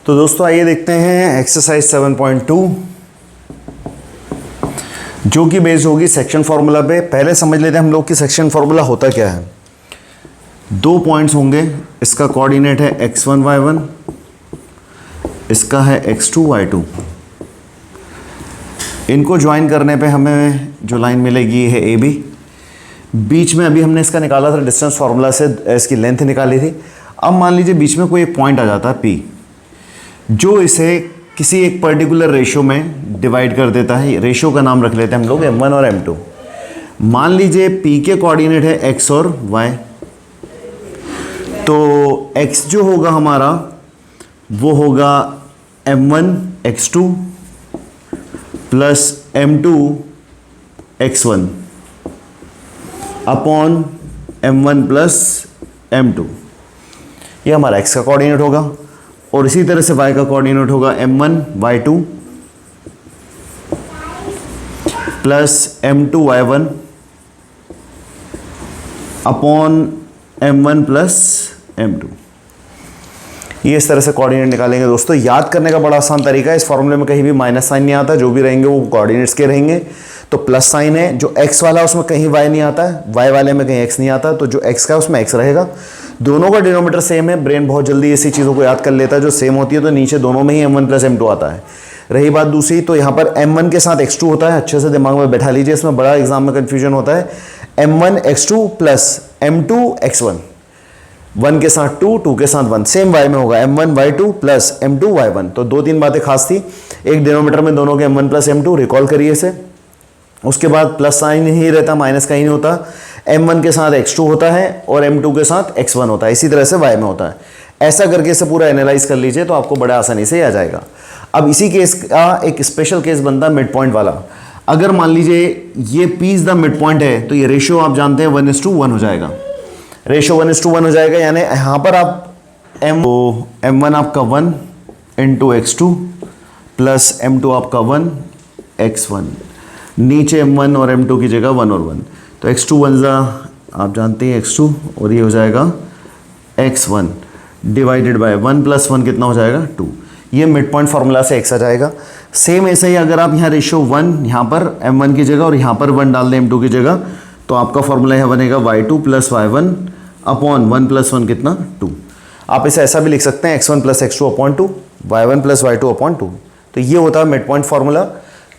तो दोस्तों आइए देखते हैं एक्सरसाइज 7.2 जो कि बेस्ड होगी सेक्शन फार्मूला पे। पहले समझ लेते हैं हम लोग कि सेक्शन फार्मूला होता क्या है। दो पॉइंट्स होंगे, इसका कोऑर्डिनेट है x1 y1, इसका है x2 y2। इनको ज्वाइन करने पे हमें जो लाइन मिलेगी है ए बी। बीच में अभी हमने इसका निकाला था डिस्टेंस फार्मूला से, इसकी लेंथ निकाली थी। अब मान लीजिए बीच में कोई एक पॉइंट आ जाता है P, जो इसे किसी एक पर्टिकुलर रेशो में डिवाइड कर देता है। रेशो का नाम रख लेते हैं हम लोग m1 और m2। मान लीजिए P के कोऑर्डिनेट है x और y, तो x जो होगा हमारा वो होगा m1 x2 plus m2 x1 upon m1 plus m2। ये हमारा x का कोऑर्डिनेट होगा। और इसी तरह से y का कोऑर्डिनेट होगा m1 y2 plus m2 y1 upon m1 plus m2। ये इस तरह से कोऑर्डिनेट निकालेंगे दोस्तों। याद करने का बड़ा आसान तरीका है, इस फॉर्मूले में कहीं भी माइनस साइन नहीं आता, जो भी रहेंगे वो कोऑर्डिनेट्स के रहेंगे। तो प्लस साइन है, जो x वाला है उसमें कहीं y नहीं आता है, y वाले में कहीं x नहीं आता, तो जो x का है उसमें x रहेगा। दोनों का डिनोमीटर सेम है, ब्रेन बहुत जल्दी ऐसी चीज़ों को याद कर लेता है जो सेम होती है, तो नीचे दोनों में ही m1 प्लस m2 आता है। रही बात दूसरी, तो यहाँ पर m1 के साथ x2 होता है, अच्छे से दिमाग में बैठा लीजिए, इसमें बड़ा एग्जाम में कन्फ्यूजन होता है। m1 x2 plus m2 x1, 1 के साथ 2, 2 के साथ 1, सेम y में होगा m1 y2 plus m2 y1। तो दो तीन बातें खास थी, एक डिनोमीटर में दोनों के m1 प्लस m2, रिकॉल करिए इसे। उसके बाद प्लस साइन ही रहता, माइनस का ही नहीं होता। m1 के साथ x2 होता है और m2 के साथ x1 होता है, इसी तरह से y में होता है। ऐसा करके इसे पूरा एनालाइज कर लीजिए तो आपको बड़ा आसानी से आ जाएगा। अब इसी केस का एक स्पेशल केस बनता है मिड पॉइंट वाला। अगर मान लीजिए ये P is the mid point है, तो ये रेशियो आप जानते हैं 1:1 हो जाएगा। रेशियो 1:1 हो जाएगा, यानी यहाँ पर आप m1 आपका 1 इंटू x2 प्लस m2 आपका 1 x1, नीचे m1 और m2 की जगह 1 और 1, तो x2 1 आप जानते हैं x2, और ये हो जाएगा x1 डिवाइडेड बाय 1 प्लस 1 कितना हो जाएगा 2। ये मिड पॉइंट फार्मूला से x आ जाएगा। सेम ऐसे ही अगर आप यहाँ रेशियो 1 यहाँ पर m1 की जगह और यहाँ पर 1 डाल दें m2 की जगह, तो आपका फार्मूला यहाँ बनेगा y2 plus y1 upon 1 plus 1 कितना 2। आप इसे ऐसा भी लिख सकते हैं x1 plus x2 upon 2, y1 plus y2 upon 2। तो ये होता है मिड पॉइंट फार्मूला।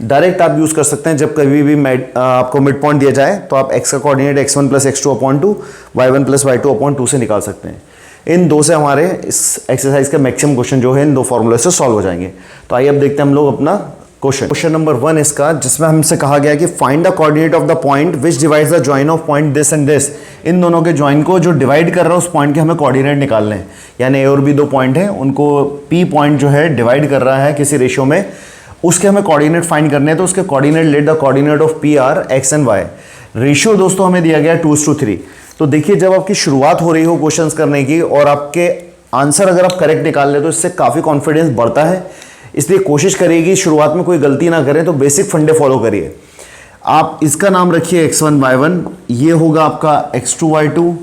डायरेक्ट आप यूज़ कर सकते हैं, जब कभी भी आपको मिड पॉइंट दिया जाए तो आप x का coordinate x1 plus x2 upon 2, y1 plus y2 upon 2 से निकाल सकते हैं। इन दो से हमारे इस एक्सरसाइज के मैक्सिमम क्वेश्चन जो है इन दो फॉर्मूले से सॉल्व हो जाएंगे। तो आइए अब देखते हैं हम लोग अपना क्वेश्चन नंबर 1 इसका, जिसमें हमसे कहा गया कि find the coordinate of the point which divides the join of point this and this. इन दोनों के जॉइन को जो डिवाइड कर रहा है उस पॉइंट के हमें कोऑर्डिनेट निकालने हैं। यानी ए और बी दो पॉइंट हैं, उनको पी पॉइंट जो है डिवाइड कर रहा है किसी रेशियो में, उसके हमें कोऑर्डिनेट फाइंड करने हैं। तो उसके coordinate let the coordinate of P are X and Y. Ratio दोस्तों हमें दिया गया 2:3। तो देखिए जब आपकी शुरुआत हो रही हो क्वेश्चंस करने की और आपके आंसर अगर आप करेक्ट निकाल ले तो इससे काफ़ी कॉन्फिडेंस बढ़ता है। इसलिए कोशिश करिए शुरुआत में कोई गलती ना करें, तो बेसिक फंडे फॉलो करिए। आप इसका नाम रखिए x1 y1, ये होगा आपका x2 y2,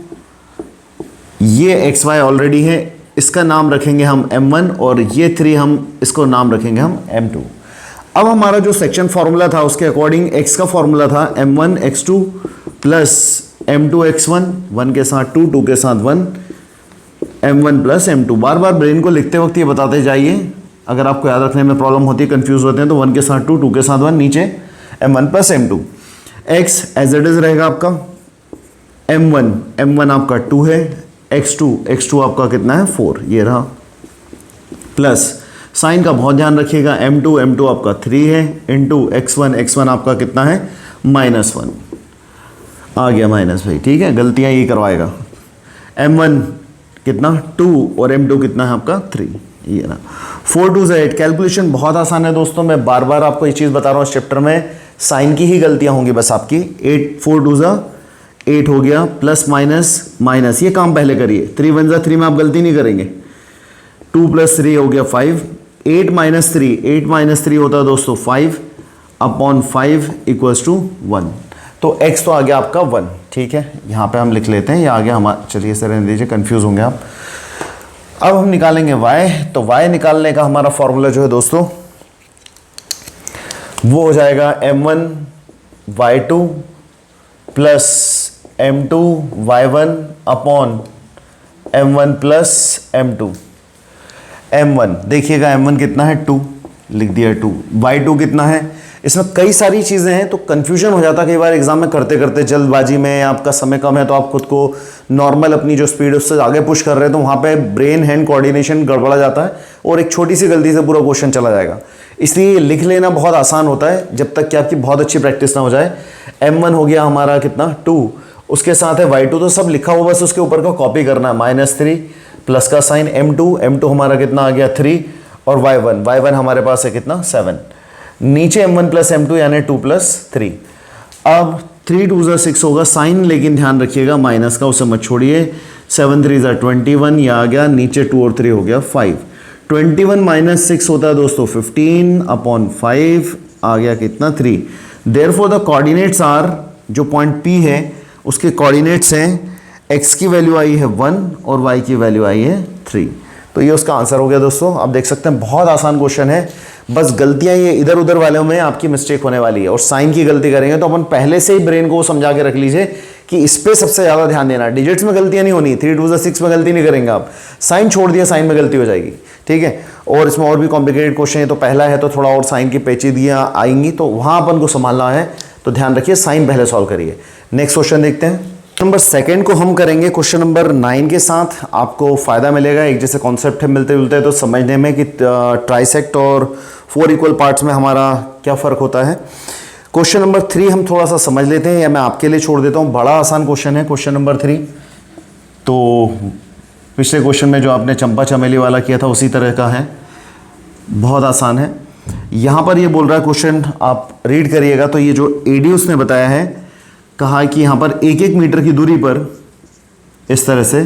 ये xy ऑलरेडी है, इसका नाम रखेंगे हम m1, और ये 3 हम इसको नाम रखेंगे हम m2। अब हमारा जो सेक्शन फार्मूला था उसके अकॉर्डिंग x का फार्मूला था m1 x2 plus m2 x1, 1 के साथ 2, 2 के साथ 1, m1 प्लस m2। बार बार ब्रेन को लिखते वक्त ये बताते जाइए, अगर आपको याद रखने में प्रॉब्लम होती है, कंफ्यूज होते हैं, तो 1 के साथ 2, 2 के साथ 1, नीचे m1 plus m2। x as it is रहेगा आपका m1 आपका 2 है, x2 आपका कितना है 4, ये रहा, प्लस साइन का बहुत ध्यान रखिएगा, m2 आपका 3 है, इंटू x1 आपका कितना है -1 आ गया माइनस भाई, ठीक है, गलतियाँ ये करवाएगा। m1 कितना 2 और m2 कितना है आपका 3, ये ना। 4 2 8। कैलकुलेशन बहुत आसान है दोस्तों, मैं बार बार आपको ये चीज़ बता रहा हूँ, इस चैप्टर में साइन की ही गलतियाँ होंगी बस आपकी। 4 2 8 हो गया, प्लस माइनस ये काम पहले करिए। 3 1 3 में आप गलती नहीं करेंगे। 2 + 3 हो गया 5, 8 - 3 होता है दोस्तों 5 अपॉन 5 = 1। तो x तो आ गया आपका 1, ठीक है, यहाँ पे हम लिख लेते हैं, ये आ गया हमारा, चलिए सर रहने दीजिए, कंफ्यूज होंगे आप। अब हम निकालेंगे y, तो y निकालने का हमारा फॉर्मूला जो है दोस्तों वो हो जाएगा m1 y2 plus m2 y1 upon m1 plus m2। m1 देखिएगा m1 कितना है 2, लिख दिया 2, y2 कितना है, इसमें कई सारी चीज़ें हैं तो कंफ्यूजन हो जाता है कई बार एग्जाम में करते करते, जल्दबाजी में, आपका समय कम है तो आप खुद को नॉर्मल अपनी जो स्पीड उससे आगे पुश कर रहे हैं तो वहाँ पे ब्रेन हैंड कोऑर्डिनेशन गड़बड़ा जाता है और एक छोटी सी गलती से पूरा क्वेश्चन चला जाएगा। इसलिए लिख लेना बहुत आसान होता है जब तक कि आपकी बहुत अच्छी प्रैक्टिस ना हो जाए। m1 हो गया हमारा कितना 2, उसके साथ है y2 तो सब लिखा हुआ, बस उसके ऊपर का कॉपी करना है, -3 प्लस का साइन m2 हमारा कितना आ गया 3 और y1 हमारे पास है कितना 7, नीचे m1 प्लस m2 यानी 2 प्लस 3। अब 3 2 ज़ा 6 होगा साइन, लेकिन ध्यान रखिएगा माइनस का, उसे मत छोड़िए। 7 3 ज़ा 21, ये आ गया, नीचे 2 और 3 हो गया 5। 21 माइनस 6 होता है दोस्तों 15 अपॉन 5 आ गया कितना 3। देयरफॉर द कोऑर्डिनेट्स आर, जो पॉइंट P है उसके कोऑर्डिनेट्स हैं, x की वैल्यू आई है 1 और y की वैल्यू आई है 3। तो ये उसका आंसर हो गया दोस्तों। आप देख सकते हैं बहुत आसान क्वेश्चन है, बस गलतियां ये इधर उधर वालों में आपकी मिस्टेक होने वाली है। और साइन की गलती करेंगे तो अपन पहले से ही ब्रेन को समझा के रख लीजिए कि इस पे सबसे ज़्यादा ध्यान देना। डिजिट्स में गलतियां नहीं होनी, 3 2 6 में गलती नहीं करेंगे आप, साइन छोड़ दिया साइन में गलती हो जाएगी, ठीक है। और इसमें और भी कॉम्प्लिकेटेड क्वेश्चन है, तो पहला है तो थोड़ा और साइन की पेचीदगियाँ आएंगी तो वहाँ अपन को संभालना है, तो ध्यान रखिए साइन पहले सॉल्व करिए। नेक्स्ट क्वेश्चन देखते हैं। नंबर 2 को हम करेंगे क्वेश्चन नंबर 9 के साथ। आपको फ़ायदा मिलेगा, एक जैसे कॉन्सेप्ट है मिलते जुलते हैं तो समझने में कि ट्राइसेक्ट और 4 इक्वल पार्ट्स में हमारा क्या फ़र्क होता है। क्वेश्चन नंबर 3 हम थोड़ा सा समझ लेते हैं, या मैं आपके लिए छोड़ देता हूँ, बड़ा आसान क्वेश्चन है क्वेश्चन नंबर 3। तो पिछले क्वेश्चन में जो आपने चंपा चमेली वाला किया था उसी तरह का है, बहुत आसान है। यहाँ पर ये बोल रहा है क्वेश्चन, आप रीड करिएगा। तो ये जो AD उसने बताया है, कहा कि यहाँ पर 1-1 मीटर की दूरी पर इस तरह से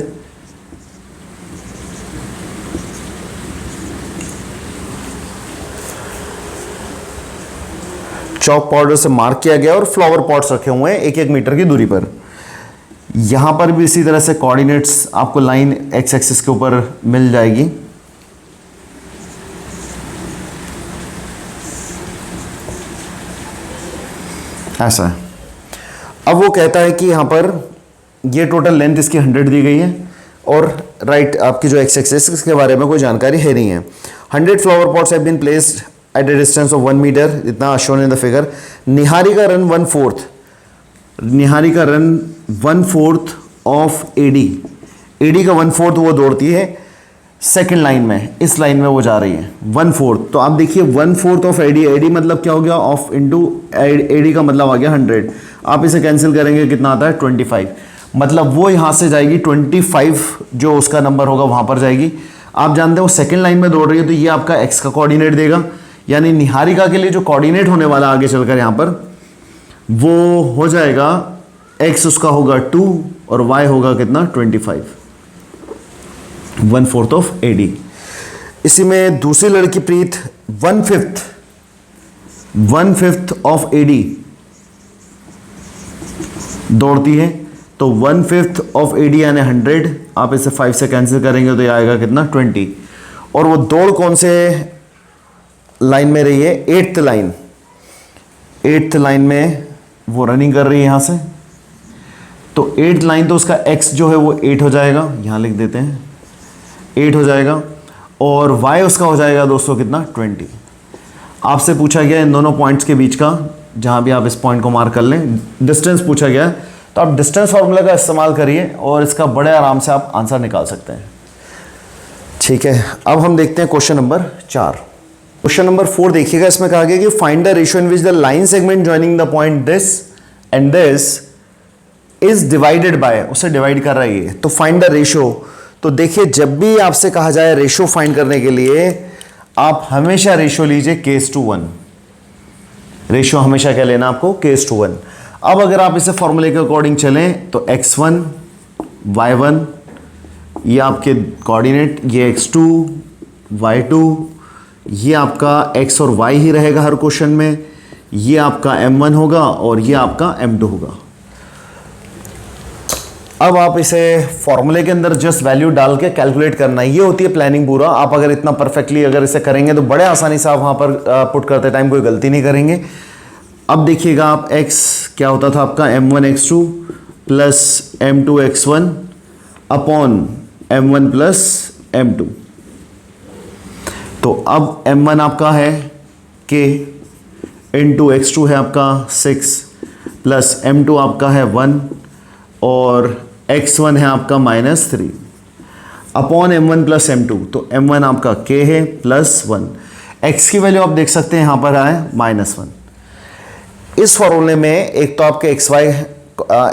चॉक पाउडर से मार्क किया गया और फ्लावर पॉट्स रखे हुए हैं 1-1 मीटर की दूरी पर। यहां पर भी इसी तरह से कोऑर्डिनेट्स आपको लाइन x एक्सिस के ऊपर मिल जाएगी। ऐसा है। अब वो कहता है कि यहाँ पर ये टोटल लेंथ इसकी 100 दी गई है और राइट आपकी जो x एक्सिस इसके बारे में कोई जानकारी है नहीं है। 100 flower pots have been placed at a distance of 1 metre, इतना shown in the figure. Niharika run 1/4, Niharika run 1/4 of AD का 1/4 वो दौड़ती है सेकेंड लाइन में, इस लाइन में वो जा रही है 1/4। तो आप देखिए 1/4 ऑफ AD मतलब क्या हो गया, ऑफ इंटू AD का मतलब आ गया 100। आप इसे कैंसिल करेंगे कितना आता है 25, मतलब वो यहाँ से जाएगी 25 जो उसका नंबर होगा वहाँ पर जाएगी। आप जानते हैं वो सेकेंड लाइन में दौड़ रही है तो ये आपका x का कोऑर्डिनेट देगा, यानी निहारिका के लिए जो कोऑर्डिनेट होने वाला आगे चलकर यहाँ पर वो हो जाएगा x उसका होगा 2 और y होगा कितना 25, 1/4 ऑफ AD। इसी में दूसरी लड़की प्रीत 1/5 ऑफ AD दौड़ती है, तो 1/5 ऑफ AD यानी 100, आप इसे 5 से कैंसिल करेंगे तो ये आएगा कितना 20। और वो दौड़ कौन से लाइन में रही है, 8th लाइन में वो रनिंग कर रही है यहाँ से। तो 8th लाइन तो उसका x जो है वो 8 हो जाएगा, यहाँ लिख देते हैं 8 हो जाएगा, और y उसका हो जाएगा दोस्तों कितना 20। आपसे पूछा गया इन दोनों पॉइंट्स के बीच का, जहाँ भी आप इस पॉइंट को मार्क कर लें, डिस्टेंस पूछा गया है, तो आप डिस्टेंस फार्मूला का इस्तेमाल करिए और इसका बड़े आराम से आप आंसर निकाल सकते हैं। ठीक है, अब हम देखते हैं क्वेश्चन नंबर 4। क्वेश्चन नंबर 4 देखिएगा, इसमें कहा गया कि find the ratio in which the line segment joining the point this and this is divided by, उसे डिवाइड कर रही है, तो फाइंड द रेशियो। तो देखिए जब भी आपसे कहा जाए रेशियो फाइंड करने के लिए, आप हमेशा रेशियो लीजिए k/1। रेशियो हमेशा क्या लेना आपको, k/1। अब अगर आप इसे फॉर्मूले के अकॉर्डिंग चलें तो x1 y1 ये आपके कोऑर्डिनेट, ये x2 y2 ये आपका x और y ही रहेगा हर क्वेश्चन में, ये आपका m1 होगा और ये आपका m2 होगा। अब आप इसे फॉर्मूले के अंदर जस्ट वैल्यू डाल के कैलकुलेट करना है, ये होती है प्लानिंग पूरा। आप अगर इतना परफेक्टली अगर इसे करेंगे तो बड़े आसानी से आप वहाँ पर पुट करते टाइम कोई गलती नहीं करेंगे। अब देखिएगा आप x क्या होता था आपका m1 x2 plus m2 x1 upon m1 plus m2। तो अब m1 आपका है k इंटू x2 है आपका 6 प्लस m2 आपका है 1 और x1 है आपका -3 अपॉन m1 प्लस m2। तो m1 आपका k है प्लस 1, x की वैल्यू आप देख सकते हैं यहाँ पर आए -1। इस फॉर्मूले में एक तो आपके xy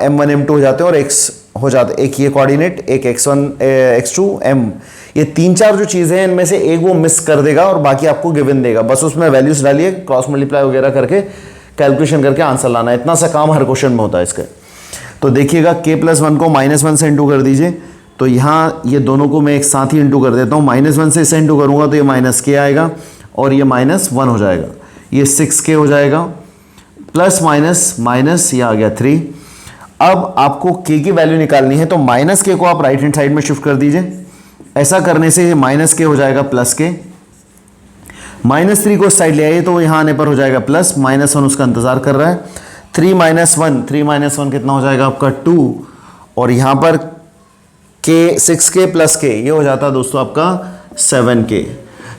m1 m2 हो जाते हैं और x हो जाते, एक ये कोऑर्डिनेट, एक x1 x2 m, ये 3-4 जो चीज़ें हैं इनमें से एक वो मिस कर देगा और बाकी आपको गिवन देगा। बस उसमें वैल्यूज डालिए, क्रॉस मल्टीप्लाई वगैरह करके कैलकुलेशन करके आंसर लाना है। इतना सा काम हर क्वेश्चन में होता है इसका। तो देखिएगा k प्लस 1 को -1 से इंटू कर दीजिए। तो यहाँ ये दोनों को मैं एक साथ ही इंटू कर देता हूँ। -1 से इसे इंटू करूँगा तो ये -k आएगा और ये -1 हो जाएगा, ये 6k हो जाएगा प्लस माइनस ये आ गया 3। अब आपको k की वैल्यू निकालनी है तो -k को आप राइट हैंड साइड में शिफ्ट कर दीजिए। ऐसा करने से ये -k हो जाएगा प्लस k, -3 को साइड ले आइए तो यहाँ आने पर हो जाएगा प्लस, -1 उसका इंतजार कर रहा है। 3 - 1 कितना हो जाएगा आपका 2 और यहाँ पर k 6k प्लस k ये हो जाता है दोस्तों आपका 7k।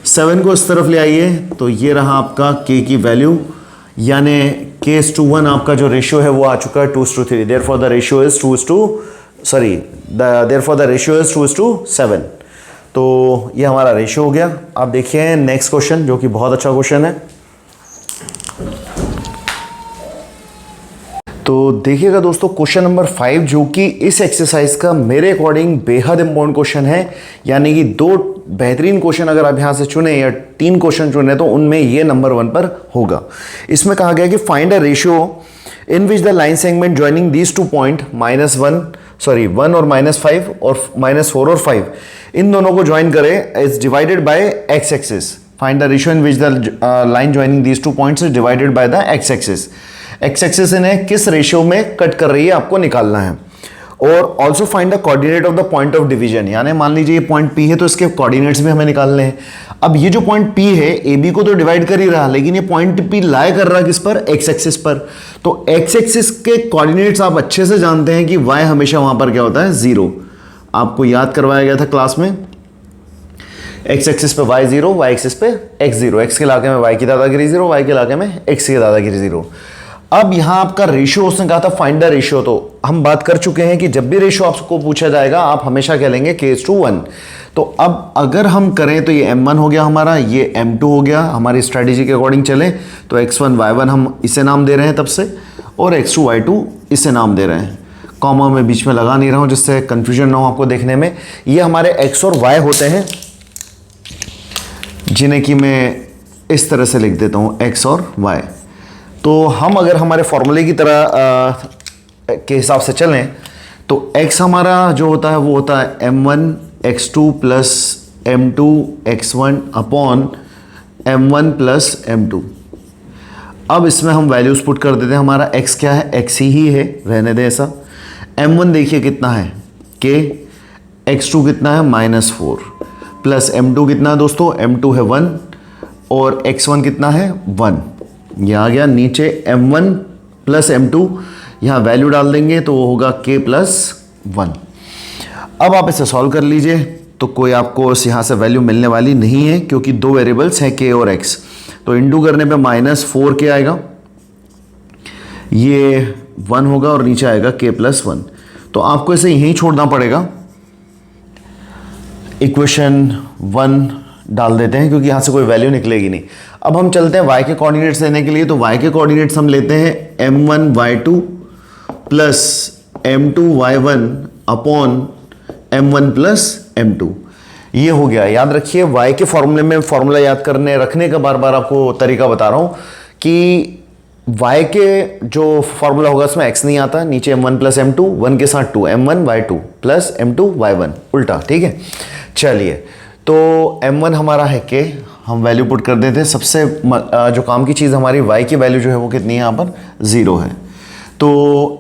7 को इस तरफ ले आइए तो ये रहा आपका k की वैल्यू, यानी k:1 आपका जो रेशियो है वो आ चुका है 2:3। Therefore the ratio is 2:7। तो ये हमारा रेशियो हो गया। आप देखिए नेक्स्ट क्वेश्चन जो कि बहुत अच्छा क्वेश्चन है। तो देखिएगा दोस्तों क्वेश्चन नंबर 5 जो कि इस एक्सरसाइज का मेरे अकॉर्डिंग बेहद इंपॉर्टेंट क्वेश्चन है। यानी कि 2 बेहतरीन क्वेश्चन अगर आप यहाँ से चुने या 3 क्वेश्चन चुने तो उनमें ये नंबर 1 पर होगा। इसमें कहा गया कि find a ratio in which the line segment joining these 2 point -1 और -5 और -4 और 5 इन दोनों को ज्वाइन करें is divided by x axis. Find the ratio in which the line joining these 2 points is divided by the x axis. x axis इन्हें किस ratio में cut कर रही है आपको निकालना है। और also find the coordinate of the point of division, यानी मान लीजिए ये पॉइंट P है तो इसके कोऑर्डिनेट्स भी हमें निकालने हैं। अब ये जो पॉइंट P है AB को तो डिवाइड कर ही रहा, लेकिन ये पॉइंट P लाई कर रहा किस पर, x एक्सिस पर। तो x एक्सिस के कोऑर्डिनेट्स आप अच्छे से जानते हैं कि y हमेशा वहां पर क्या होता है 0। आपको याद करवाया गया था क्लास में, x एक्सिस पे y 0, y एक्सिस पे x 0, x के इलाके में y की दादागिरी 0, y के इलाके में x की दादागिरी 0। अब यहां आपका रेशियो उसने कहा था फाइंड द रेशियो, तो हम बात कर चुके हैं कि जब भी रेशियो आपको पूछा जाएगा आप हमेशा कह लेंगे k:1। तो अब अगर हम करें तो ये m1 हो गया हमारा, ये m2 हो गया। हमारी स्ट्रेटेजी के अकॉर्डिंग चले तो x1 y1 हम इसे नाम दे रहे हैं तब से, और x2 y2 इसे नाम दे रहे हैं। कॉमा में बीच में लगा नहीं रहा हूं जिससे कंफ्यूजन ना हो आपको देखने में। ये हमारे x और y होते हैं जिन्हें कि मैं इस तरह से लिख देता हूं x और y। तो हम अगर हमारे फॉर्मूले की तरह के हिसाब से चलें तो x हमारा जो होता है वो होता है m1 x2 plus m2 x1 upon m1 plus m2। अब इसमें हम वैल्यूज पुट कर देते हैं। हमारा x क्या है, x ही है, रहने दें ऐसा। m1 देखिए कितना है k, x2 कितना है -4 प्लस m2 कितना है दोस्तों, m2 है 1 और x1 कितना है 1। ये आ गया नीचे m1 प्लस m2, यहाँ वैल्यू डाल देंगे तो वो होगा k प्लस 1। अब आप इसे सॉल्व कर लीजिए तो कोई आपको यहाँ से वैल्यू मिलने वाली नहीं है क्योंकि 2 वेरिएबल्स हैं k और x। तो इंटू करने पे -4k आएगा, ये 1 होगा और नीचे आएगा k प्लस 1। तो आपको इसे यहीं छोड़ना पड़ेगा, इक्वेशन 1 डाल देते हैं क्योंकि यहाँ से कोई वैल्यू निकलेगी नहीं। अब हम चलते हैं y के कोऑर्डिनेट्स लेने के लिए। तो y के कोऑर्डिनेट्स हम लेते हैं m1 y2 plus m2 y1 upon m1 plus m2। ये हो गया। याद रखिए y के फॉर्मूले में फॉर्मूला याद करने रखने का बार बार आपको तरीका बता रहा हूँ कि y के जो फॉर्मूला होगा उसमें x नहीं आता, नीचे m1 प्लस m2, 1 के साथ 2, m1 y2 plus m2 y1 उल्टा, ठीक है। चलिए तो m1 हमारा है k, हम वैल्यू पुट कर देते हैं। सबसे जो काम की चीज़ हमारी y की वैल्यू जो है वो कितनी है यहाँ पर 0 है। तो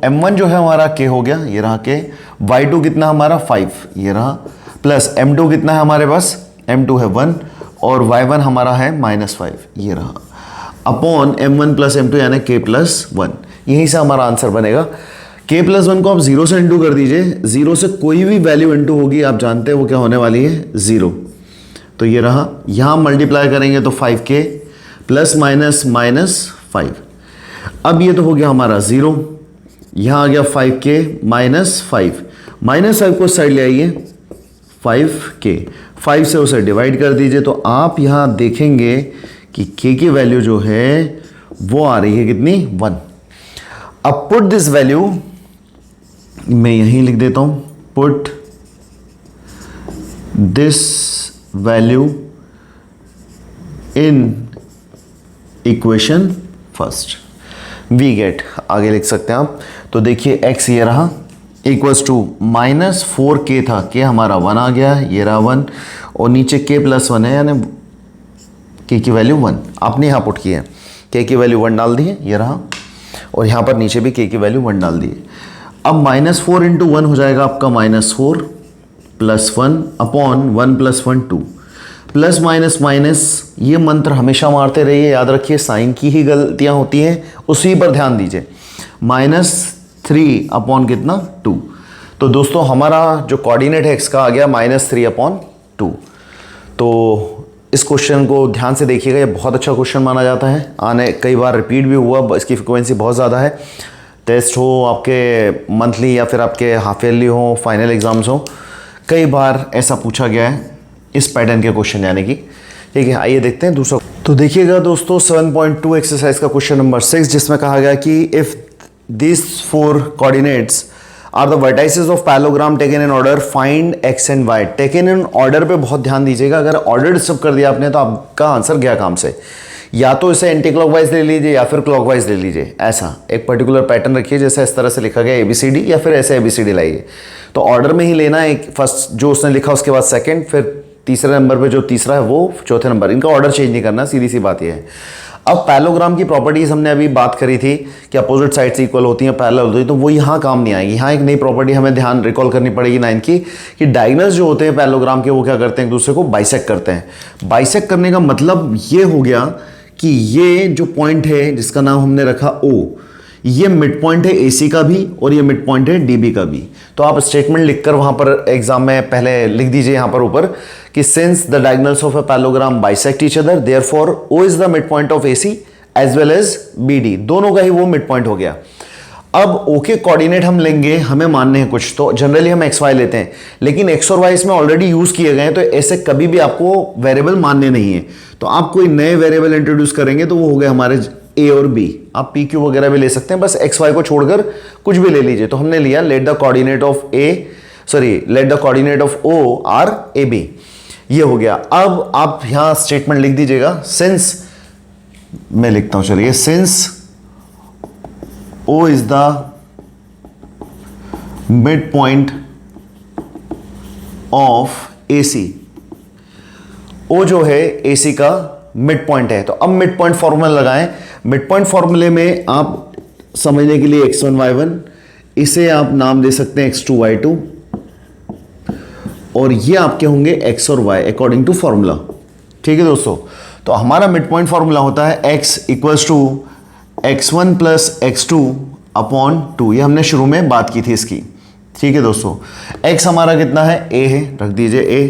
m1 जो है हमारा k हो गया, ये रहा k, y2 कितना हमारा 5 ये रहा, प्लस m2 कितना है हमारे पास, m2 है 1 और y1 हमारा है -5 ये रहा, अपॉन m1 प्लस m2 यानी k प्लस 1। यहीं से हमारा आंसर बनेगा। k प्लस 1 को आप 0 से इंटू कर दीजिए, 0 से कोई भी वैल्यू इंटू होगी आप जानते हैं वो क्या होने वाली है, 0। तो ये रहा, यहाँ मल्टीप्लाई करेंगे तो 5k प्लस माइनस -5। अब ये तो हो गया हमारा 0, यहाँ आ गया 5k -5, -5 को साइड ले आइए, 5k 5 से उसे डिवाइड कर दीजिए तो आप यहाँ देखेंगे कि k की वैल्यू जो है वो आ रही है कितनी, 1। अब पुट दिस वैल्यू, मैं यहीं लिख देता हूं, put this value in equation first, we get, आगे लिख सकते हैं आप। तो देखिए x ये रहा इक्वल्स टू -4k था, k हमारा 1 आ गया, ये रहा 1 और नीचे k प्लस 1 है यानी k की वैल्यू 1 आपने यहाँ पुट की है, k की वैल्यू 1 डाल दी है ये रहा, और यहाँ पर नीचे भी k की वैल्यू 1 डाल दी है। अब -4 इंटू 1 हो जाएगा आपका -4 plus 1 upon 1 plus 1 2, plus minus minus ये मंत्र हमेशा मारते रहिए, याद रखिए साइन की ही गलतियाँ होती हैं, उसी पर ध्यान दीजिए। -3 अपॉन कितना 2, तो दोस्तों हमारा जो कोऑर्डिनेट है x का आ गया -3 अपॉन 2। तो इस क्वेश्चन को ध्यान से देखिएगा, ये बहुत अच्छा क्वेश्चन माना जाता है, आने कई बार रिपीट भी हुआ, इसकी फ्रिक्वेंसी बहुत ज़्यादा है। टेस्ट हो आपके मंथली या फिर आपके हाफ ईयरली हो, फाइनल एग्जाम्स हो, कई बार ऐसा पूछा गया है इस पैटर्न के क्वेश्चन यानी कि। ठीक है, आइए देखते हैं दूसरा। तो देखिएगा दोस्तों 7.2 एक्सरसाइज का क्वेश्चन नंबर 6, जिसमें कहा गया कि if this 4 coordinates are the vertices of parallelogram taken in order, find X and Y. Taken in order पे बहुत ध्यान दीजिएगा, अगर ऑर्डर डिस्टर्ब कर दिया आपने तो आपका आंसर गया काम से। या तो इसे एंटी क्लॉकवाइज ले लीजिए या फिर क्लॉकवाइज ले लीजिए, ऐसा एक पर्टिकुलर पैटर्न रखिए, जैसे इस तरह से लिखा गया ABCD, या फिर ऐसे ABCD लाइए। तो ऑर्डर में ही लेना है, फर्स्ट जो उसने लिखा उसके बाद सेकंड, फिर तीसरे नंबर पे जो तीसरा है वो चौथे नंबर, इनका ऑर्डर चेंज नहीं करना, सीधी सी बात ये है। अब पैरेललोग्राम की प्रॉपर्टीज हमने अभी बात करी थी कि अपोजिट साइड्स इक्वल होती हैं, पैरेलल होती हैं, तो वो यहाँ काम नहीं आएगी। यहाँ एक नई प्रॉपर्टी हमें ध्यान रिकॉल करनी पड़ेगी 9 की, कि डायगोनल्स जो होते हैं पैरेललोग्राम के वो क्या करते हैं, एक दूसरे को बाइसेक्ट करते हैं। बाइसेक्ट करने का मतलब ये हो गया कि ये जो पॉइंट है जिसका नाम हमने रखा O, ये मिड पॉइंट है AC का भी और ये मिड पॉइंट है DB का भी। तो आप स्टेटमेंट लिखकर वहां पर एग्जाम में पहले लिख दीजिए यहाँ पर ऊपर कि since the diagonals of a parallelogram bisect each other, therefore O is the mid point of AC as well as BD, दोनों का ही वो मिड पॉइंट हो गया। अब O के कोऑर्डिनेट हम लेंगे, हमें मानने हैं कुछ, तो जनरली हम XY लेते हैं, लेकिन X और Y इसमें ऑलरेडी यूज किए गए हैं, तो ऐसे कभी भी आपको वेरिएबल मानने नहीं है। तो आप कोई नए वेरिएबल इंट्रोड्यूस करेंगे तो वो हो गए हमारे A और B, आप PQ वगैरह भी ले सकते हैं, बस XY को छोड़कर कुछ भी ले लीजिए। तो हमने लिया let the coordinate of O are AB, ये हो गया। अब आप यहां स्टेटमेंट लिख दीजिएगा, सिंस, मैं लिखता हूं चलिए, since O is the mid point of AC, O जो है AC का मिड पॉइंट है। तो अब मिड पॉइंट फॉर्मूला लगाएं। मिड पॉइंट फॉर्मूले में आप समझने के लिए x1 y1, इसे आप नाम दे सकते हैं x2 y2, और ये आपके होंगे x और y अकॉर्डिंग टू फॉर्मूला। ठीक है दोस्तों, तो हमारा मिड पॉइंट फॉर्मूला होता है x equals to x1 plus x2 upon 2, ये हमने शुरू में बात की थी इसकी। ठीक है दोस्तों, x हमारा कितना है, a है, रख दीजिए a,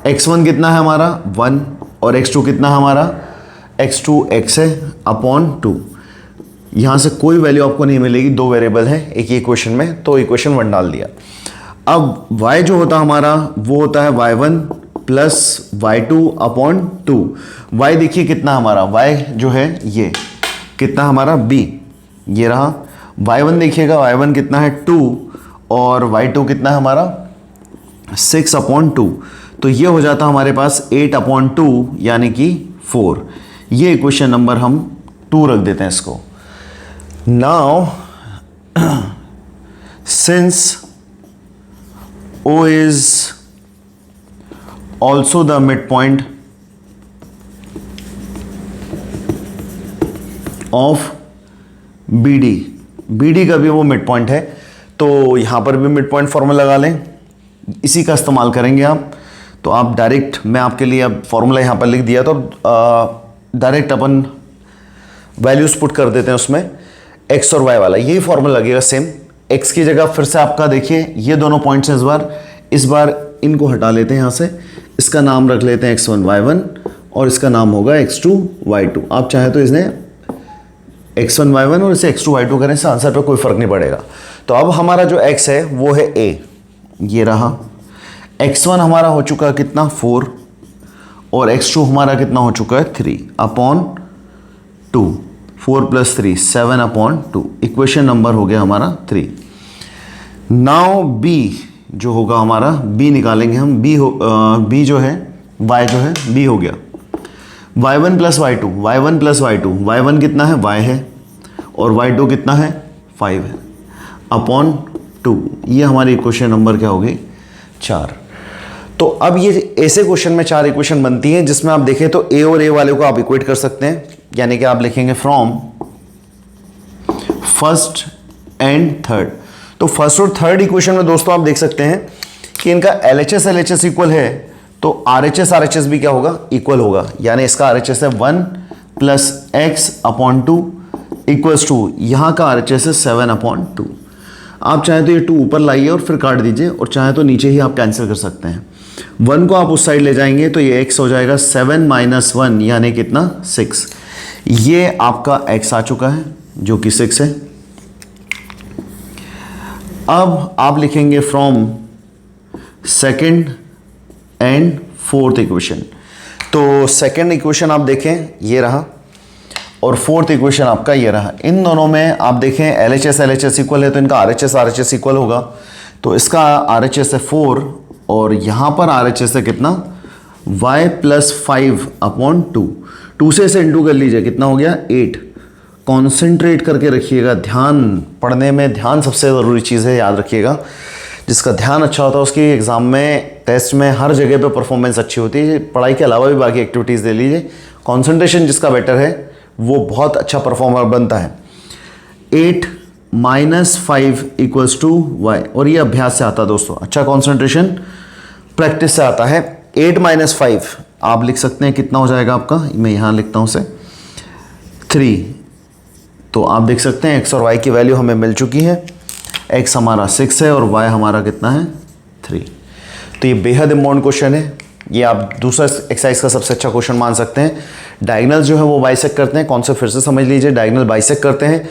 x1 कितना है हमारा 1 और x2 कितना है हमारा, x2 x है अपॉन 2। यहाँ से कोई वैल्यू आपको नहीं मिलेगी, दो वेरिएबल है एक ही इक्वेशन में, तो इक्वेशन 1 डाल दिया। अब y जो होता हमारा वो होता है y1 plus y2 upon 2। y देखिए कितना हमारा, y जो है ये कितना हमारा b, ये रहा। y1 देखिएगा, y1 कितना है 2 और y2 कितना है हमारा 6 अपॉन 2। तो ये हो जाता हमारे पास 8 अपॉन 2 यानी कि 4। ये इक्वेशन नंबर हम 2 रख देते हैं इसको। Now since O is also the midpoint of BD, BD का भी वो मिड पॉइंट है, तो यहाँ पर भी मिड पॉइंट फॉर्मूला लगा लें, इसी का इस्तेमाल करेंगे आप। तो आप डायरेक्ट, मैं आपके लिए अब फॉर्मूला यहाँ पर लिख दिया, तो डायरेक्ट अपन वैल्यूज पुट कर देते हैं उसमें, एक्स और वाई वाला यही फॉर्मूला लगेगा सेम। एक्स की जगह फिर से आपका देखिए ये दोनों पॉइंट्स हैं, इस बार इनको हटा लेते हैं यहाँ से, इसका नाम रख लेते हैं x1 y1 और इसका नाम होगा x2 y2। आप चाहे तो इसने x1 y1 और इसे x2 y2 करें, इससे आंसर पे कोई फर्क नहीं पड़ेगा। तो अब हमारा जो x है वो है a, ये रहा। x1 हमारा हो चुका है कितना 4 और x2 हमारा कितना हो चुका है 3 अपॉन 2, 4 + 3 7 अपॉन 2। इक्वेशन नंबर हो गया हमारा 3। नाउ b जो होगा हमारा, b निकालेंगे हम, b जो है y जो है b हो गया y1 + y2, y1 + y2, y1 कितना है y है और y2 कितना है 5 है अपॉन 2। ये हमारी इक्वेशन नंबर क्या होगी 4। तो अब ये ऐसे क्वेश्चन में 4 इक्वेशन बनती हैं जिसमें आप देखें तो a और a वाले को आप इक्वेट कर सकते हैं, यानी कि आप लिखेंगे फ्रॉम फर्स्ट एंड थर्ड। तो फर्स्ट और थर्ड इक्वेशन में दोस्तों आप देख सकते हैं कि इनका LHS LHS इक्वल है, तो RHS RHS भी क्या होगा इक्वल होगा, यानी इसका RHS है 1 + x अपॉन 2 इक्वल्स टू यहाँ का RHS है 7 अपॉन 2। आप चाहे तो ये 2 ऊपर लाइए और फिर काट दीजिए, और चाहे तो नीचे ही आप कैंसिल कर सकते हैं। 1 को आप उस साइड ले जाएंगे तो ये x हो जाएगा 7 - 1 यानी कितना 6। ये आपका x आ चुका है जो कि 6 है। अब आप लिखेंगे from second and fourth equation. तो सेकंड इक्वेशन आप देखें ये रहा और फोर्थ इक्वेशन आपका ये रहा। इन दोनों में आप देखें LHS LHS इक्वल है तो इनका RHS RHS इक्वल होगा। तो इसका RHS है 4 और यहाँ पर RHS है कितना y + 5 अपॉन 2। 2 से इसे इंटू कर लीजिए, कितना हो गया 8। कॉन्सेंट्रेट करके रखिएगा, ध्यान पढ़ने में ध्यान सबसे ज़रूरी चीज़ है, याद रखिएगा। जिसका ध्यान अच्छा होता है उसकी एग्ज़ाम में, टेस्ट में, हर जगह पे परफॉर्मेंस अच्छी होती है। पढ़ाई के अलावा भी बाकी एक्टिविटीज़ दे लीजिए, कॉन्सेंट्रेशन जिसका बेटर है वो बहुत अच्छा परफॉर्मर बनता है। 8 - 5 = y, और ये अभ्यास से आता है दोस्तों, अच्छा कॉन्सेंट्रेशन प्रैक्टिस से आता है। 8 - 5 आप लिख सकते हैं कितना हो जाएगा आपका, मैं यहाँ लिखता हूँ उसे 3। तो आप देख सकते हैं x और y की वैल्यू हमें मिल चुकी है। x हमारा 6 है और y हमारा कितना है 3। तो ये बेहद इंपॉर्टेंट क्वेश्चन है, ये आप दूसरा एक्सरसाइज का सबसे अच्छा क्वेश्चन मान सकते हैं। डायगोनल जो है वो बाइसेक्ट करते हैं, कौन से फिर से समझ लीजिए, डायगोनल बाइसेक्ट करते हैं।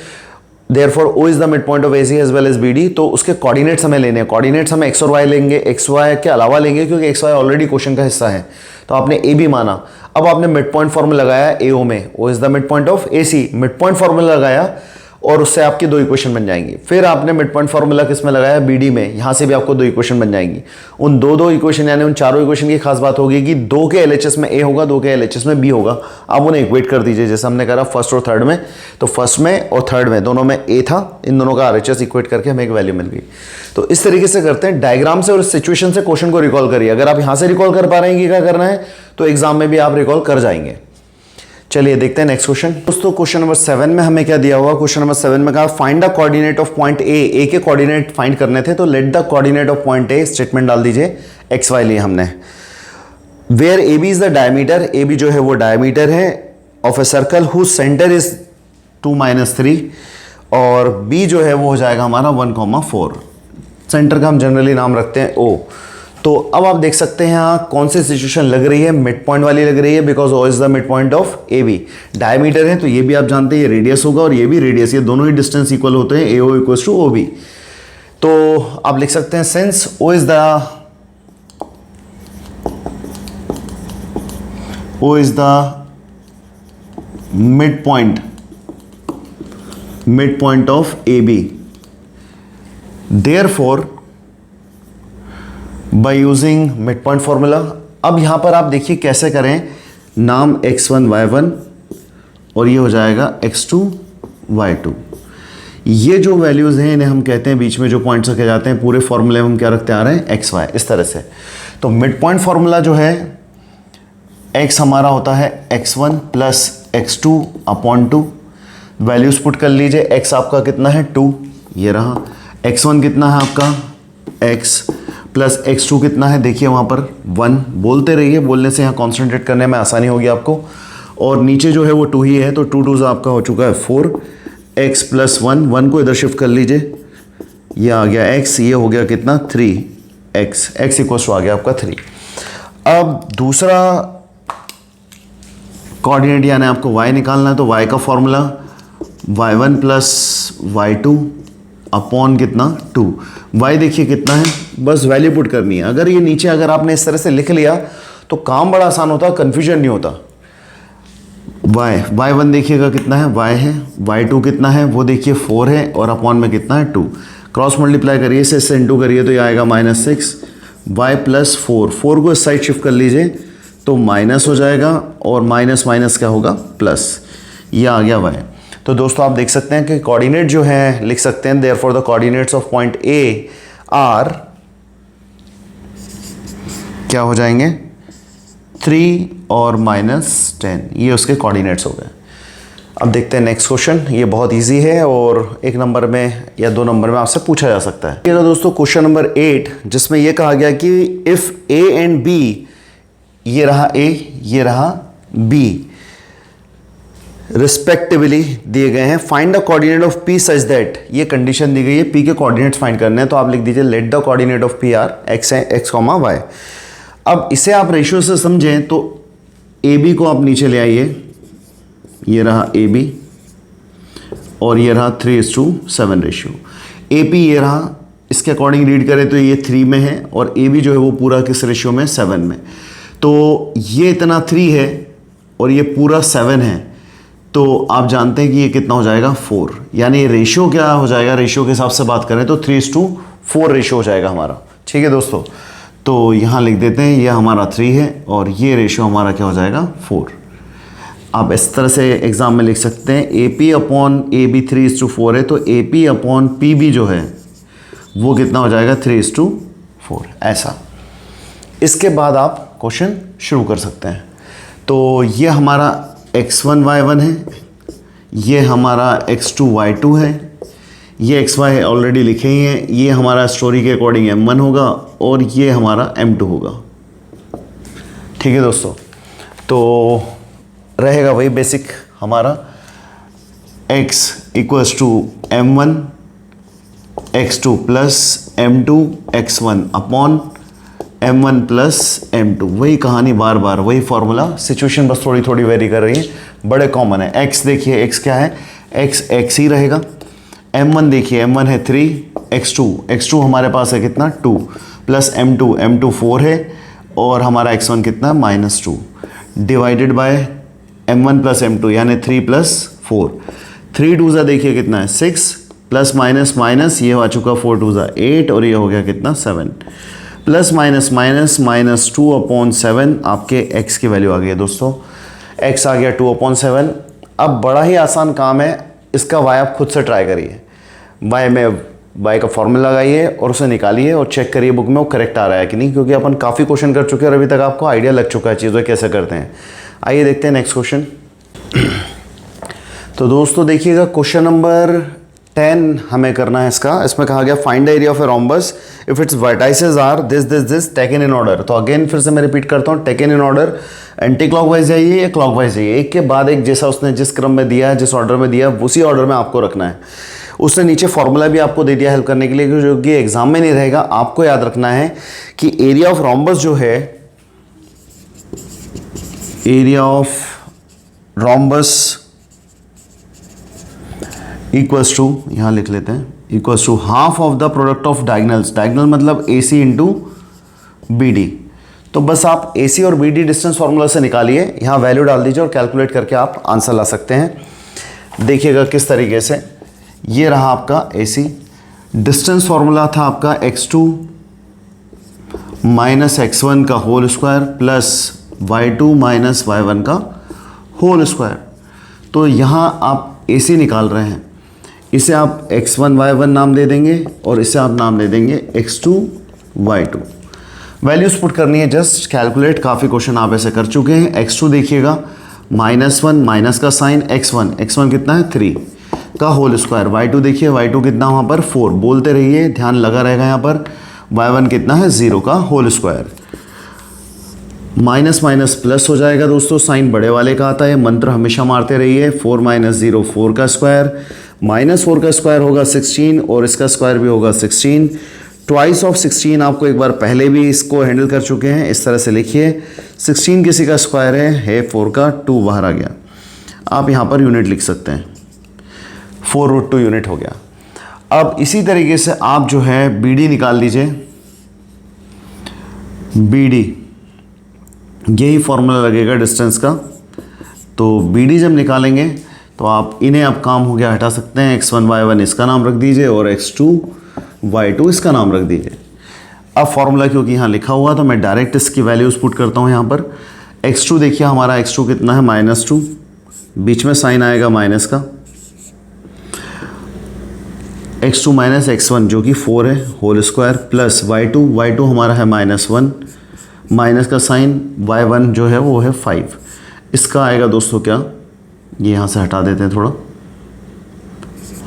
Therefore O is the mid point of AC as well as BD। तो उसके कोऑर्डिनेट्स हमें लेने हैं, कोऑर्डिनेट्स हमें x और y लेंगे, x y के अलावा लेंगे क्योंकि x y ऑलरेडी क्वेश्चन का हिस्सा है। तो आपने AB माना, अब आपने मिड पॉइंट फॉर्मूला लगाया AO में, O is the mid point of AC, mid point formula लगाया और उससे आपकी 2 इक्वेशन बन जाएंगी। फिर आपने मिड पॉइंट फार्मूला किस में लगाया BD में, यहाँ से भी आपको 2 इक्वेशन बन जाएंगी। उन दो इक्वेशन यानी उन चारों इक्वेशन की खास बात होगी कि 2 के LHS में A होगा, 2 के LHS में B होगा। आप उन्हें इक्वेट कर दीजिए जैसे हमने करा फर्स्ट और थर्ड में। तो फर्स्ट में और थर्ड में दोनों में A था, इन दोनों का RHS इक्वेट करके हमें एक वैल्यू मिल गई। तो इस तरीके से करते हैं, डायग्राम से और सिचुएशन से क्वेश्चन को रिकॉल करिए। अगर आप यहाँ से रिकॉल कर पा रहे हैं कि क्या करना है तो एग्जाम में भी आप रिकॉल कर जाएंगे। चलिए देखते हैं नेक्स्ट क्वेश्चन। दोस्तों क्वेश्चन नंबर 7 में हमें क्या दिया हुआ, क्वेश्चन नंबर 7 में कहा find the coordinate of point A के कोऑर्डिनेट फाइंड करने थे। तो let the coordinate of point A, statement डाल दीजिए, एक्स वाई लिए हमने। Where AB is the diameter, AB जो है वो डायमीटर है of a circle whose centre is 2 - 3 और B जो है वो हो जाएगा हमारा 1,4। सेंटर का हम जनरली नाम रखते हैं O। तो अब आप देख सकते हैं यहाँ कौन सी सिचुएशन लग रही है, मिड पॉइंट वाली लग रही है, because O is the mid point of AB। Diameter है तो ये भी आप जानते हैं ये रेडियस होगा और ये भी रेडियस, ये दोनों ही डिस्टेंस इक्वल होते हैं, AO = OB। तो आप लिख सकते हैं since O is the mid point of AB, therefore by using mid point formula. अब यहां पर आप देखिए कैसे करें, नाम x1 y1 और ये हो जाएगा x2 y2। ये जो वैल्यूज हैं इन्हें हम कहते हैं, बीच में जो पॉइंट्स रखे जाते हैं पूरे फॉर्मूले में हम क्या रखते आ रहे हैं x y, इस तरह से। तो मिड पॉइंट फॉर्मूला जो है x हमारा होता है x1 + x2 upon 2। Values put कर लीजिए, x आपका कितना है 2, ये रहा, x1 कितना है आपका, x प्लस x2 कितना है, देखिए वहाँ पर 1, बोलते रहिए, बोलने से यहाँ कॉन्सेंट्रेट करने में आसानी होगी आपको। और नीचे जो है वो 2 ही है, तो 2 2 आपका हो चुका है 4, x प्लस 1, 1 को इधर शिफ्ट कर लीजिए, ये आ गया x, ये हो गया कितना 3x, x इक्वल टू आ गया आपका 3। अब दूसरा कोऑर्डिनेट यानी आपको y निकालना है, तो y का formula y1 plus y2 upon कितना 2। y देखिए कितना है, बस वैल्यू पुट करनी है। अगर ये नीचे अगर आपने इस तरह से लिख लिया तो काम बड़ा आसान होता, कन्फ्यूजन नहीं होता। y1 देखिएगा कितना है, y है, y2 कितना है वो देखिए 4 है, और अपॉन में कितना है 2। क्रॉस मल्टीप्लाई करिए, इससे इंटू करिए तो ये आएगा -6, y प्लस 4, 4 को इस साइड शिफ्ट कर लीजिए तो माइनस हो जाएगा, और माइनस माइनस क्या होगा प्लस, ये आ गया y। तो दोस्तों आप देख सकते हैं कि कोऑर्डिनेट जो है लिख सकते हैं, therefore the coordinates of point A R क्या हो जाएंगे 3 और -10, ये उसके कोऑर्डिनेट्स हो गए। अब देखते हैं नेक्स्ट क्वेश्चन, ये बहुत इजी है और 1 नंबर में या 2 नंबर में आपसे पूछा जा सकता है। ये दोस्तों क्वेश्चन नंबर 8, जिसमें ये कहा गया कि इफ ए एंड बी, ये रहा ए, ये रहा बी, रिस्पेक्टिवली दिए गए हैं, find the coordinate of P such that, ये कंडीशन दी गई है, पी के कोऑर्डिनेट्स फाइंड करने हैं, तो आप लिख दीजिए late the coordinate of P are x है, एक्स कॉमा वाई। अब इसे आप रेशियो से समझें तो ए बी को आप नीचे ले आइए, ये रहा ए बी और ये रहा 3:7 रेशियो। ए पी ये रहा, इसके अकॉर्डिंग रीड करें तो ये 3 में है, और ए बी जो है वो पूरा किस रेशियो में 7 में। तो ये इतना 3 है और ये पूरा 7 है, तो आप जानते हैं कि ये कितना हो जाएगा 4, यानी रेशियो क्या हो जाएगा, रेशियो के हिसाब से बात करें तो 3:4 रेशियो हो जाएगा हमारा। ठीक है दोस्तों, तो यहाँ लिख देते हैं, ये हमारा 3 है और ये रेशियो हमारा क्या हो जाएगा 4। आप इस तरह से एग्जाम में लिख सकते हैं, A P upon A B 3:4 है, तो A P upon P B जो है वो कितना हो जाएगा 3:4, ऐसा। इसके बाद आप क्वेश्चन शुरू कर सकते हैं। तो ये हमारा x1 y1 है, ये हमारा x2 y2 है, ये xy ऑलरेडी लिखे ही हैं, ये हमारा स्टोरी के अकॉर्डिंग m1 होगा और ये हमारा m2 होगा। ठीक है दोस्तों, तो रहेगा वही बेसिक हमारा x equals to m1 x2 plus m2 x1 upon m1 plus m2, वही कहानी बार बार, वही फॉर्मूला, सिचुएशन बस थोड़ी थोड़ी वेरी कर रही है, बड़े कॉमन है। x देखिए x क्या है, x ही रहेगा, m1 देखिए m1 है 3, x2 हमारे पास है कितना 2, प्लस m2 4 है, और हमारा x1 कितना -2, divided by m1 plus m2 यानी 3 प्लस 4, 3 2 देखिए कितना है 6, प्लस माइनस माइनस ये आ चुका 4 2 8, और ये हो गया कितना 7, प्लस माइनस माइनस -2/7, आपके x की वैल्यू आ गई है दोस्तों, x आ गया 2/7। अब बड़ा ही आसान काम है, इसका y आप खुद से ट्राई करिए, y का फॉर्मूला लगाइए और उसे निकालिए और चेक करिए बुक में वो करेक्ट आ रहा है कि नहीं, क्योंकि अपन काफ़ी क्वेश्चन कर चुके हैं और अभी तक आपको आइडिया लग चुका है चीज़ें कैसे करते हैं। आइए देखते हैं नेक्स्ट क्वेश्चन। तो दोस्तों देखिएगा क्वेश्चन नंबर 10 हमें करना है इसमें कहा गया find the area of a rhombus if its vertices are this taken in order. तो अगेन फिर से मैं रिपीट करता हूँ, taken in order, anti clockwise जाइए या क्लॉकवाइज जाइए, एक के बाद एक, जैसा उसने जिस क्रम में दिया है, जिस ऑर्डर में दिया उसी ऑर्डर में आपको रखना है। उसने नीचे फॉर्मूला भी आपको दे दिया हेल्प करने के लिए, जो कि एग्जाम में नहीं रहेगा, आपको याद रखना है कि एरिया ऑफ रोम्बस जो है, area of rhombus equals to, यहाँ लिख लेते हैं, equals to half of the product of diagonals, diagonal मतलब A C into B D. तो बस आप ए सी और बी डी डिस्टेंस फार्मूला से निकालिए, यहाँ वैल्यू डाल दीजिए और कैलकुलेट करके आप आंसर ला सकते हैं। देखिएगा किस तरीके से, ये रहा आपका ए सी, डिस्टेंस फार्मूला था आपका x2 माइनस x1 का whole square plus y2 minus y1 का होल स्क्वायर। तो यहाँ आप ए सी निकाल रहे हैं, इसे आप x1 y1 नाम दे देंगे और इसे आप नाम दे देंगे x2 y2। वैल्यूज पुट करनी है, जस्ट कैलकुलेट, काफ़ी क्वेश्चन आप ऐसे कर चुके हैं। x2 देखिएगा -1 माइनस का साइन, x1 कितना है 3, का होल स्क्वायर। y2 देखिए, y2 कितना वहाँ पर 4, बोलते रहिए, ध्यान लगा रहेगा यहाँ पर। y1 कितना है 0 का whole square. Minus minus plus हो जाएगा दोस्तों, साइन बड़े वाले का आता है, मंत्र हमेशा मारते रहिए। 4 माइनस 0 4 का स्क्वायर, माइनस 4 का स्क्वायर होगा 16 और इसका स्क्वायर भी होगा 16। ट्वाइस ऑफ 16 आपको एक बार पहले भी इसको हैंडल कर चुके हैं। इस तरह से लिखिए 16 किसी का स्क्वायर है 4 का, 2 बाहर आ गया। आप यहाँ पर यूनिट लिख सकते हैं, 4√2 यूनिट हो गया। अब इसी तरीके से आप जो है BD निकाल लीजिए। BD यही फॉर्मूला लगेगा डिस्टेंस का। तो BD जब निकालेंगे तो आप इन्हें अब काम हो गया हटा सकते हैं। x1 y1 इसका नाम रख दीजिए और x2 y2 इसका नाम रख दीजिए। अब फॉर्मूला क्योंकि यहाँ लिखा हुआ तो मैं डायरेक्ट इसकी वैल्यूज पुट करता हूँ यहाँ पर। x2 देखिए हमारा x2 कितना है -2, बीच में साइन आएगा माइनस का, x2 माइनस x1 जो कि 4 है होल स्क्वायर, प्लस y2 हमारा है -1, माइनस का साइन, y1 जो है वो है 5। इसका आएगा दोस्तों क्या, ये यहाँ से हटा देते हैं थोड़ा,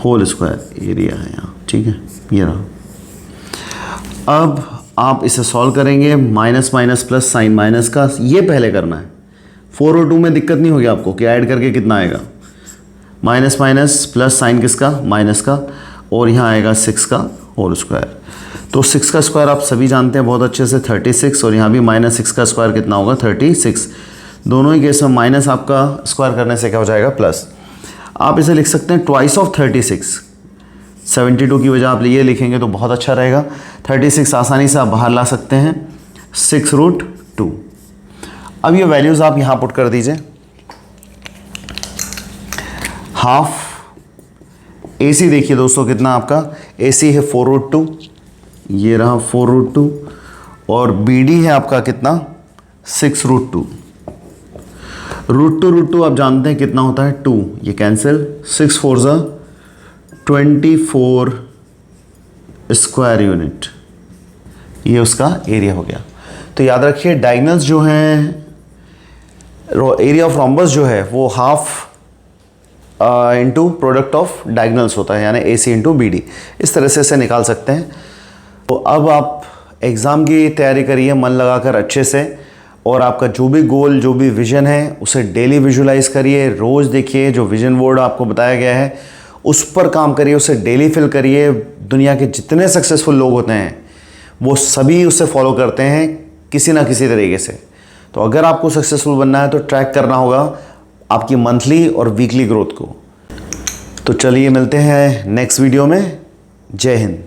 होल स्क्वायर एरिया है यहाँ, ठीक है, ये रहा। अब आप इसे सॉल्व करेंगे, minus minus plus sign minus का, ये पहले करना है। 4 और 2 में दिक्कत नहीं होगी आपको कि ऐड करके कितना आएगा, माइनस माइनस प्लस साइन किसका, माइनस का, और यहाँ आएगा 6 का होल स्क्वायर। तो 6 का स्क्वायर आप सभी जानते हैं बहुत अच्छे से 36, और यहाँ भी -6 का स्क्वायर कितना होगा 36। दोनों ही केस में माइनस आपका स्क्वायर करने से क्या हो जाएगा प्लस। आप इसे लिख सकते हैं ट्वाइस ऑफ 36, 72 की वजह आप ये लिखेंगे तो बहुत अच्छा रहेगा। 36 आसानी से आप बाहर ला सकते हैं, 6√2। अब ये वैल्यूज़ आप यहाँ पुट कर दीजिए। हाफ AC देखिए दोस्तों कितना आपका AC है 4√2, ये रहा 4√2, और BD है आपका कितना 6√2। √2 आप जानते हैं कितना होता है 2, ये कैंसिल, 6 4 ज़ा 24 स्क्वायर यूनिट, ये उसका एरिया हो गया। तो याद रखिए डायगोनल्स जो हैं, एरिया ऑफ रोम्बस जो है वो half into product of diagonals होता है, यानी AC इंटू BD, इस तरह से इसे निकाल सकते हैं। तो अब आप एग्ज़ाम की तैयारी करिए मन लगाकर अच्छे से, और आपका जो भी गोल, जो भी विज़न है उसे डेली विजुलाइज करिए, रोज़ देखिए, जो विज़न बोर्ड आपको बताया गया है उस पर काम करिए, उसे डेली फिल करिए। दुनिया के जितने सक्सेसफुल लोग होते हैं वो सभी उसे फॉलो करते हैं किसी ना किसी तरीके से। तो अगर आपको सक्सेसफुल बनना है तो ट्रैक करना होगा आपकी मंथली और वीकली ग्रोथ को। तो चलिए मिलते हैं नेक्स्ट वीडियो में। जय हिंद।